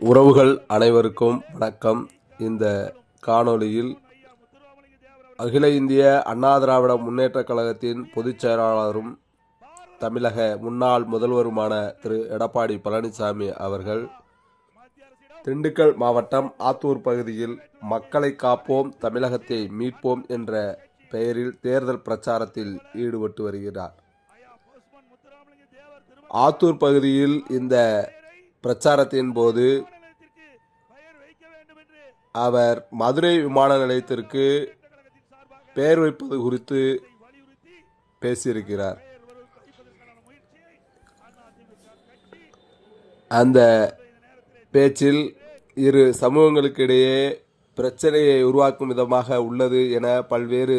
உறவுகள் அனைவருக்கும் வணக்கம். இந்த காணொளியில் அகில இந்திய அண்ணா திராவிட முன்னேற்றக் கழகத்தின் பொதுச் செயலாளரும் தமிழக முன்னாள் முதல்வருமான திரு எடப்பாடி பழனிசாமி அவர்கள் திண்டுக்கல் மாவட்டம் ஆத்தூர் பகுதியில் மக்களை காப்போம் தமிழகத்தை மீட்போம் என்ற பெயரில் தேர்தல் பிரச்சாரத்தில் ஈடுபட்டு வருகிறார். ஆத்தூர் பகுதியில் இந்த பிரச்சாரத்தின் போது அவர் மதுரை விமான நிலையத்திற்கு பெயர் வைப்பது குறித்து பேசியிருக்கிறார். அந்த பேச்சில் இரு சமூகங்களுக்கிடையே பிரச்சனையை உருவாக்கும் விதமாக உள்ளது என பல்வேறு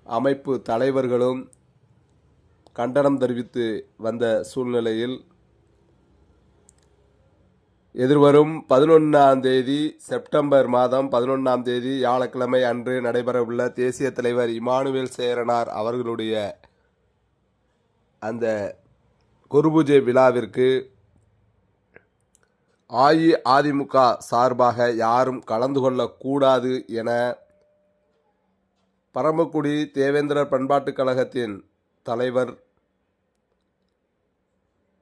அமைப்பு தலைவர்களும் கண்டனம் தெரிவித்து வந்த சூழ்நிலையில் எதிர்வரும் 11ஆம் தேதி செப்டம்பர் மாதம் 11ஆம் தேதி வியாழக்கிழமை அன்று நடைபெறவுள்ள தேசிய தலைவர் இமானுவேல் சேரனார் அவர்களுடைய அந்த குருபூஜை விழாவிற்கு அஇஅதிமுக சார்பாக யாரும் கலந்து கொள்ளக்கூடாது என பரமக்குடி தேவேந்திரர் பண்பாட்டுக் கழகத்தின் தலைவர்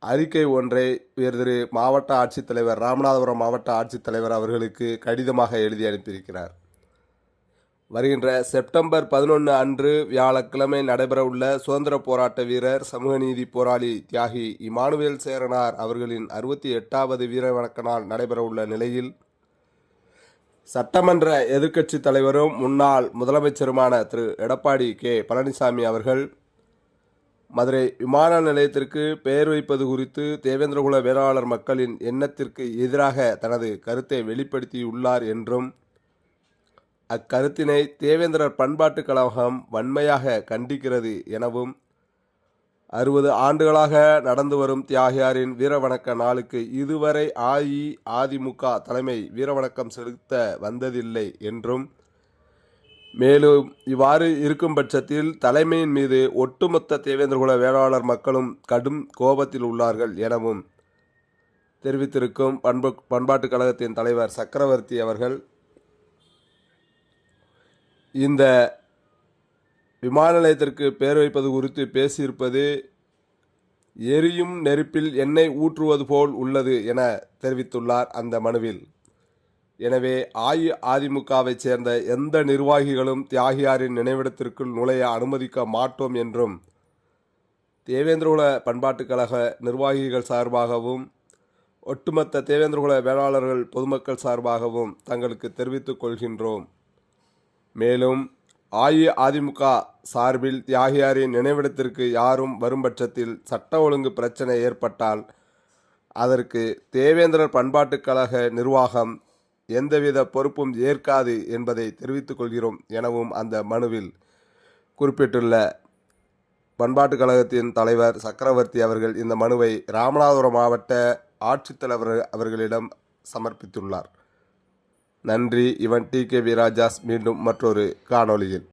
அறிக்கை ஒன்றை திரு மாவட்ட ஆட்சித்தலைவர் ராமநாதபுரம் மாவட்ட ஆட்சித்தலைவர் அவர்களுக்கு கடிதமாக எழுதி அனுப்பியிருக்கிறார். வருகின்ற செப்டம்பர் 11 அன்று வியாழக்கிழமை நடைபெறவுள்ள சுதந்திர போராட்ட வீரர் சமூக நீதி போராளி தியாகி இமானுவேல் சேரனார் அவர்களின் 68வது வீர வணக்க நாள் நடைபெறவுள்ள நிலையில் சட்டமன்ற எதிர்க்கட்சி தலைவரும் முன்னாள் முதலமைச்சருமான திரு எடப்பாடி பழனிசாமி அவர்கள் மதுரை விமான நிலையத்திற்கு பெயர் வைப்பது குறித்து தேவேந்திரகுல வேளாளர் மக்களின் எண்ணத்திற்கு எதிராக தனது கருத்தை வெளிப்படுத்தியுள்ளார் என்றும் அக்கருத்தினை தேவேந்திரர் பண்பாட்டுக் கழகம் வன்மையாக கண்டிக்கிறது எனவும் 60 ஆண்டுகளாக நடந்து வரும் தியாகியாரின் வீரவணக்க நாளுக்கு இதுவரை அஇஅதிமுக தலைமை வீரவணக்கம் செலுத்த வந்ததில்லை என்றும் மேலும் இவ்வாறு இருக்கும் பட்சத்தில் தலைமையின் மீது ஒட்டுமொத்த தேவேந்திரகுல வேளாளர் மக்களும் கடும் கோபத்தில் உள்ளார்கள் எனவும் தெரிவித்திருக்கும் பண்பாட்டுக் கழகத்தின் தலைவர் சக்கரவர்த்தி அவர்கள் இந்த விமான நிலையத்திற்கு பெயர் வைப்பது குறித்து பேசியிருப்பது எரியும் நெருப்பில் எண்ணெய் ஊற்றுவது போல் உள்ளது என தெரிவித்துள்ளார் அந்த மனுவில். எனவே அஇஅதிமுகவை சேர்ந்த எந்த நிர்வாகிகளும் தியாகியாரின் நினைவிடத்திற்குள் நுழைய அனுமதிக்க மாட்டோம் என்றும் தேவேந்திரகுல பண்பாட்டுக் கழக நிர்வாகிகள் சார்பாகவும் ஒட்டுமொத்த தேவேந்திரகுல வேளாளர்கள் பொதுமக்கள் சார்பாகவும் தங்களுக்கு தெரிவித்துக் கொள்கின்றோம். மேலும் அஇஅதிமுக சார்பில் தியாகியாரின் நினைவிடத்திற்கு யாரும் வரும் பட்சத்தில் சட்ட ஒழுங்கு பிரச்சனை ஏற்பட்டால் அதற்கு தேவேந்திரர் பண்பாட்டுக் கழக நிர்வாகம் எந்தவித பொறுப்பும் ஏற்காது என்பதை தெரிவித்துக் கொள்கிறோம் எனவும் அந்த மனுவில் குறிப்பிட்டுள்ள பண்பாட்டுக் கழகத்தின் தலைவர் சக்கரவர்த்தி அவர்கள் இந்த மனுவை ராமநாதபுரம் மாவட்ட ஆட்சித்தலைவர் அவர்களிடம் சமர்ப்பித்துள்ளார். நன்றி. இவன் டி.கே.வி. ராஜாஸ். மீண்டும் மற்றொரு காணொளியில்